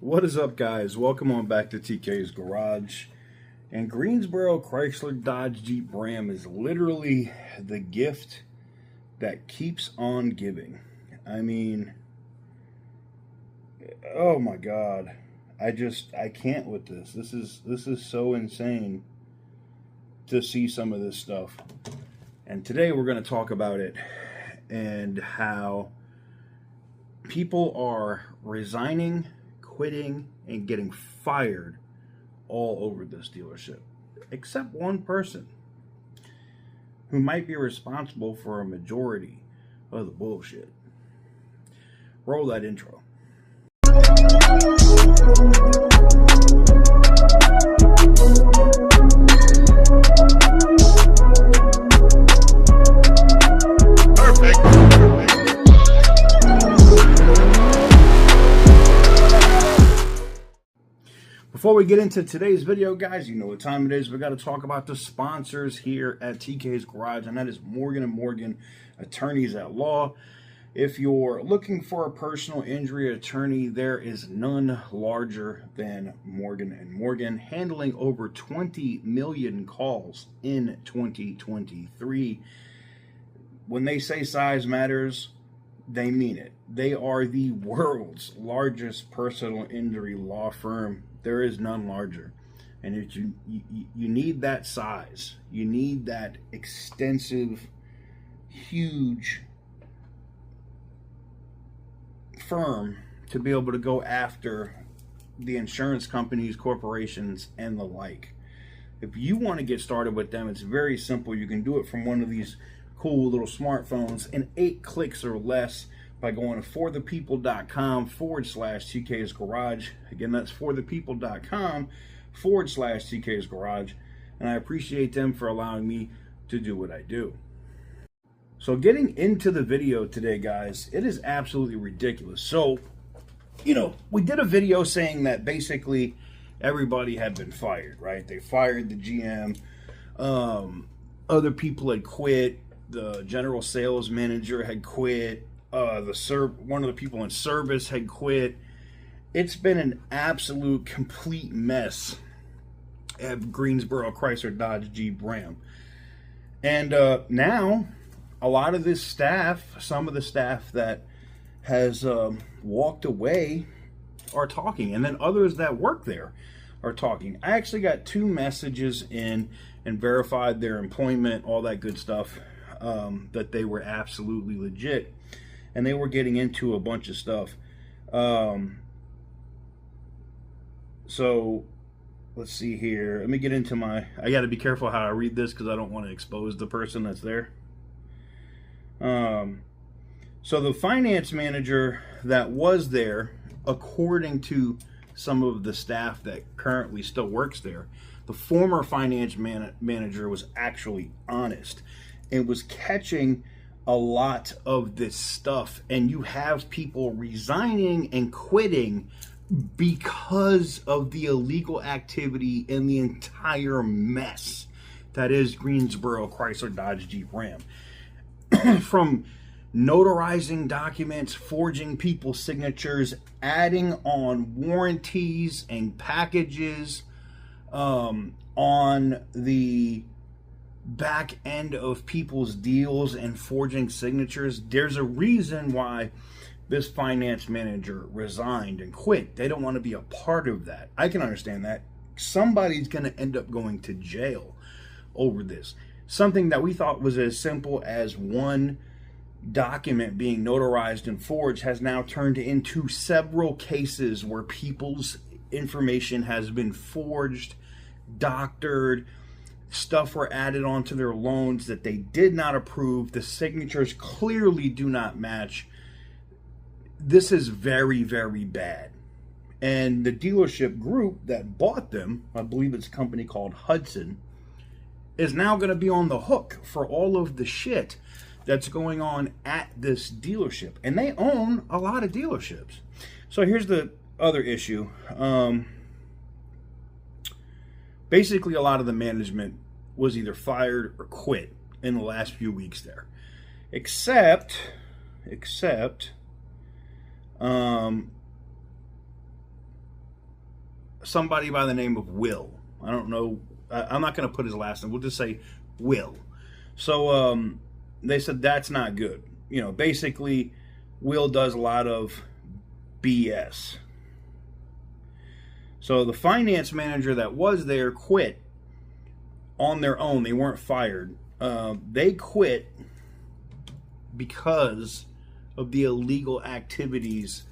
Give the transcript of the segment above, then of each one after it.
What is up, guys? Welcome on back to TK's Garage. And Greensboro Chrysler Dodge Jeep Ram is literally the gift that keeps on giving. I mean, oh my God. I can't with this. This is so insane to see some of this stuff. And today we're going to talk about it and how people are resigning, quitting, and getting fired all over this dealership, except one person who might be responsible for a majority of the bullshit. Roll that intro. Before we get into today's video, guys, you know what time it is. We got to talk about the sponsors here at TK's Garage, and that is Morgan & Morgan Attorneys at Law. If you're looking for a personal injury attorney, there is none larger than Morgan & Morgan, handling over 20 million calls in 2023. When they say size matters, they mean it. They are the world's largest personal injury law firm. There is none larger. And if you need that size, you need that extensive, huge firm to be able to go after the insurance companies, corporations, and the like. If you want to get started with them, it's very simple. You can do it from one of these cool little smartphones in 8 clicks or less by going to forthepeople.com/TK's Garage. Again, that's forthepeople.com/TK's Garage. And I appreciate them for allowing me to do what I do. So getting into the video today, guys, it is absolutely ridiculous. So, we did a video saying that basically everybody had been fired, right? They fired the GM. Other people had quit. The general sales manager had quit. One of the people in service had quit. It's been an absolute complete mess at Greensboro Chrysler Dodge Jeep Ram. And now a lot of this staff, some of the staff that has walked away are talking, and then others that work there are talking. I actually got 2 messages in and verified their employment, all that good stuff, that they were absolutely legit. And they were getting into a bunch of stuff. So let's see here. Let me get into I got to be careful how I read this because I don't want to expose the person that's there. So the finance manager that was there, according to some of the staff that currently still works there, the former finance manager was actually honest and was catching a lot of this stuff. And you have people resigning and quitting because of the illegal activity and the entire mess that is Greensboro Chrysler Dodge Jeep Ram. From notarizing documents, forging people's signatures, adding on warranties and packages on the back end of people's deals and forging signatures. There's a reason why this finance manager resigned and quit. They don't want to be a part of that. I can understand that. Somebody's going to end up going to jail over this. Something that we thought was as simple as one document being notarized and forged has now turned into several cases where people's information has been forged, doctored, stuff were added onto their loans that they did not approve. The signatures clearly do not match. This is very, very bad. And the dealership group that bought them, I believe it's a company called Hudson, is now going to be on the hook for all of the shit that's going on at this dealership. And they own a lot of dealerships. So here's the other issue. Basically, a lot of the management was either fired or quit in the last few weeks there. Except somebody by the name of Will. I don't know. I'm not going to put his last name. We'll just say Will. So they said that's not good. You know, basically, Will does a lot of BS. So the finance manager that was there quit on their own. They weren't fired. They quit because of the illegal activities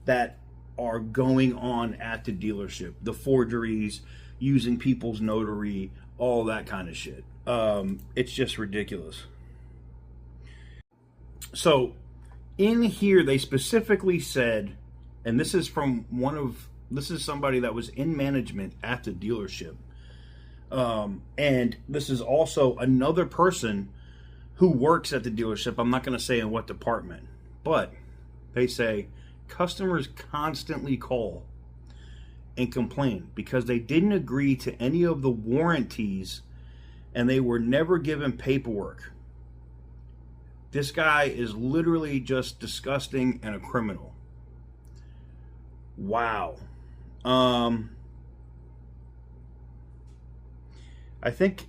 that are going on at the dealership. The forgeries, using people's notary, all that kind of shit. It's just ridiculous. So in here, they specifically said, and this is from this is somebody that was in management at the dealership. And this is also another person who works at the dealership. I'm not going to say in what department, but they say customers constantly call and complain because they didn't agree to any of the warranties and they were never given paperwork. This guy is literally just disgusting and a criminal. Wow. I think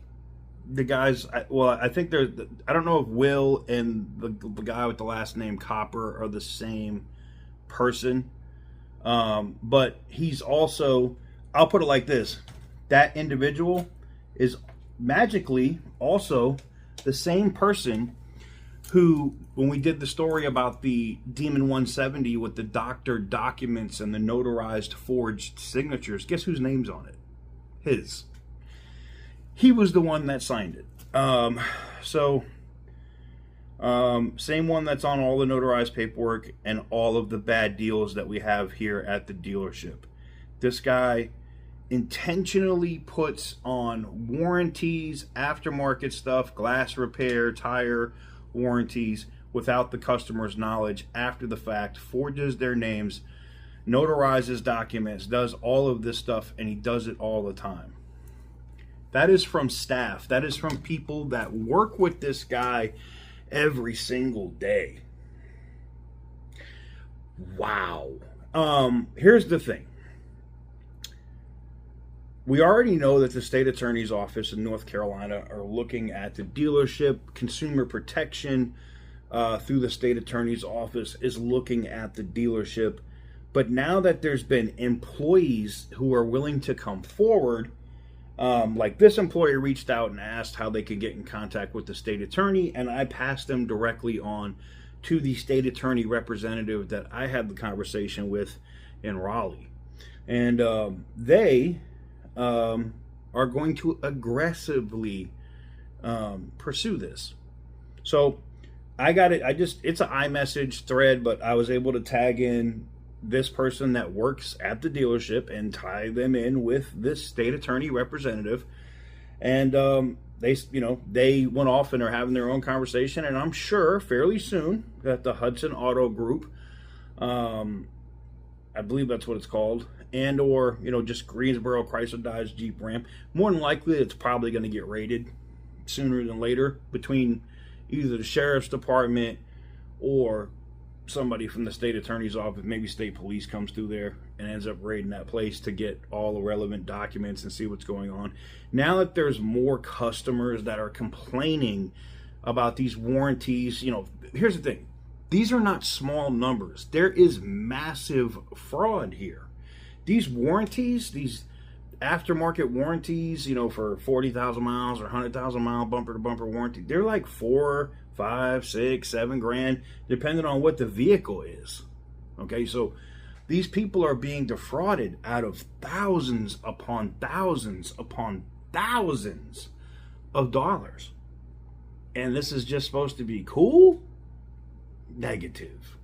the guys, I think they're, I don't know if Will and the guy with the last name Copper are the same person. But he's also, I'll put it like this, that individual is magically also the same person who, when we did the story about the Demon 170 with the doctored documents and the notarized forged signatures, guess whose name's on it? His. He was the one that signed it. Same one that's on all the notarized paperwork and all of the bad deals that we have here at the dealership. This guy intentionally puts on warranties, aftermarket stuff, glass repair, tire warranties without the customer's knowledge after the fact, forges their names, notarizes documents, does all of this stuff, and he does it all the time. That is from staff. That is from people that work with this guy every single day. Wow. Here's the thing. We already know that the state attorney's office in North Carolina are looking at the dealership. Consumer protection through the state attorney's office is looking at the dealership. But now that there's been employees who are willing to come forward, like this employee reached out and asked how they could get in contact with the state attorney, and I passed them directly on to the state attorney representative that I had the conversation with in Raleigh. And they are going to aggressively pursue this. So I got it. It's an iMessage thread, but I was able to tag in this person that works at the dealership and tie them in with this state attorney representative. And they went off and are having their own conversation. And I'm sure fairly soon that the Hudson Auto Group, I believe that's what it's called, and or just Greensboro Chrysler Dodge Jeep Ram, more than likely it's probably going to get raided sooner than later between either the sheriff's department or somebody from the state attorney's office. Maybe state police comes through there and ends up raiding that place to get all the relevant documents and see what's going on. Now that there's more customers that are complaining about these warranties, here's the thing. These are not small numbers. There is massive fraud here. These warranties, these aftermarket warranties, for 40,000 miles or 100,000 mile bumper to bumper warranty, they're like $4, $5, $6, $7,000, depending on what the vehicle is. Okay, so these people are being defrauded out of thousands upon thousands upon thousands of dollars. And this is just supposed to be cool? Negative.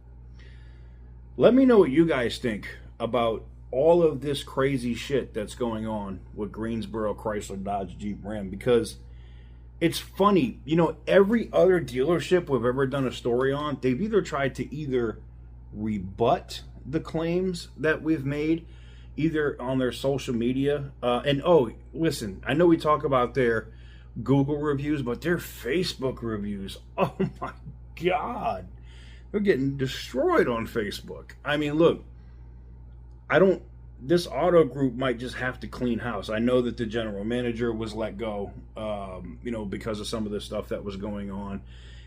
Let me know what you guys think about all of this crazy shit that's going on with Greensboro Chrysler Dodge Jeep Ram, because it's funny, every other dealership we've ever done a story on, they've either tried to rebut the claims that we've made, either on their social media, and listen, I know we talk about their Google reviews, but their Facebook reviews, oh my God, they're getting destroyed on Facebook. I mean, look, I don't this auto group might just have to clean house. I know that the general manager was let go, because of some of the stuff that was going on,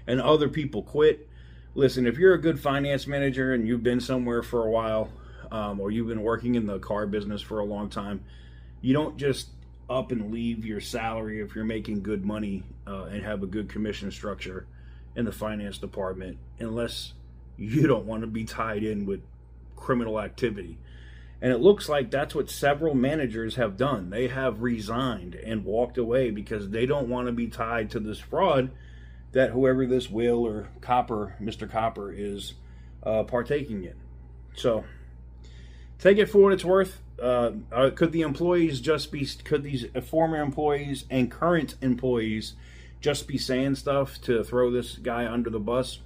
and other people quit. Listen, if you're a good finance manager and you've been somewhere for a while, or you've been working in the car business for a long time, you don't just up and leave your salary if you're making good money and have a good commission structure in the finance department, unless you don't want to be tied in with criminal activity. And it looks like that's what several managers have done. They have resigned and walked away because they don't want to be tied to this fraud that whoever this Will or Copper, Mr. Copper, is partaking in. So take it for what it's worth. Could the employees could these former employees and current employees just be saying stuff to throw this guy under the bus?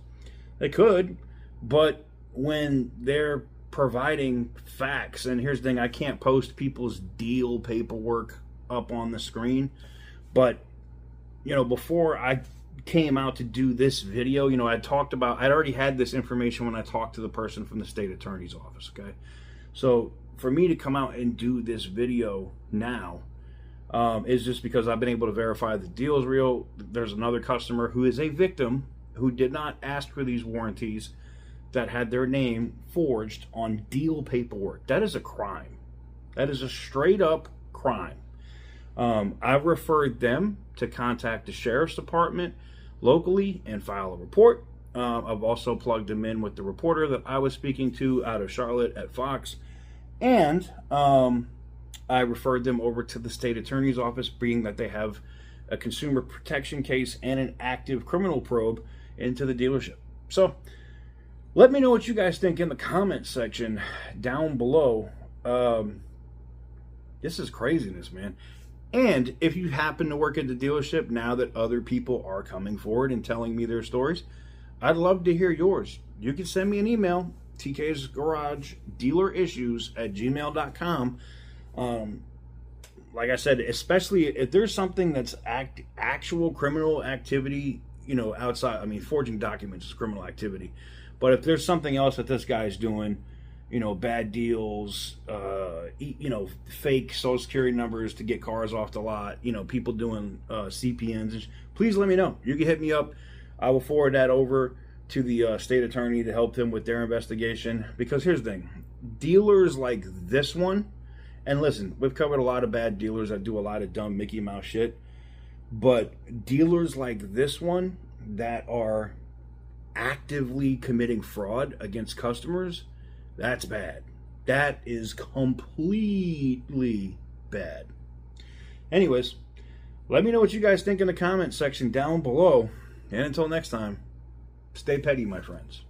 They could, but when they're providing facts, and here's the thing, I can't post people's deal paperwork up on the screen, but before I came out to do this video, I'd already had this information when I talked to the person from the state attorney's office. Okay, so for me to come out and do this video now is just because I've been able to verify the deal is real. There's another customer who is a victim who did not ask for these warranties that had their name forged on deal paperwork. That is a crime. That is a straight up crime. I've referred them to contact the sheriff's department locally and file a report. I've also plugged them in with the reporter that I was speaking to out of Charlotte at Fox. And I referred them over to the state attorney's office, being that they have a consumer protection case and an active criminal probe into the dealership. So let me know what you guys think in the comment section down below. This is craziness, man. And if you happen to work at the dealership now that other people are coming forward and telling me their stories, I'd love to hear yours. You can send me an email, tk'sgaragedealerissues@gmail.com. Like I said, especially if there's something that's actual criminal activity, outside. I mean, forging documents is criminal activity. But if there's something else that this guy's doing, bad deals, fake social security numbers to get cars off the lot, people doing CPNs, please let me know. You can hit me up. I will forward that over to the state attorney to help them with their investigation. Because here's the thing, dealers like this one, and listen, we've covered a lot of bad dealers that do a lot of dumb Mickey Mouse shit, but dealers like this one that are actively committing fraud against customers, that's bad. That is completely bad. Anyways, let me know what you guys think in the comment section down below. And until next time, stay petty, my friends.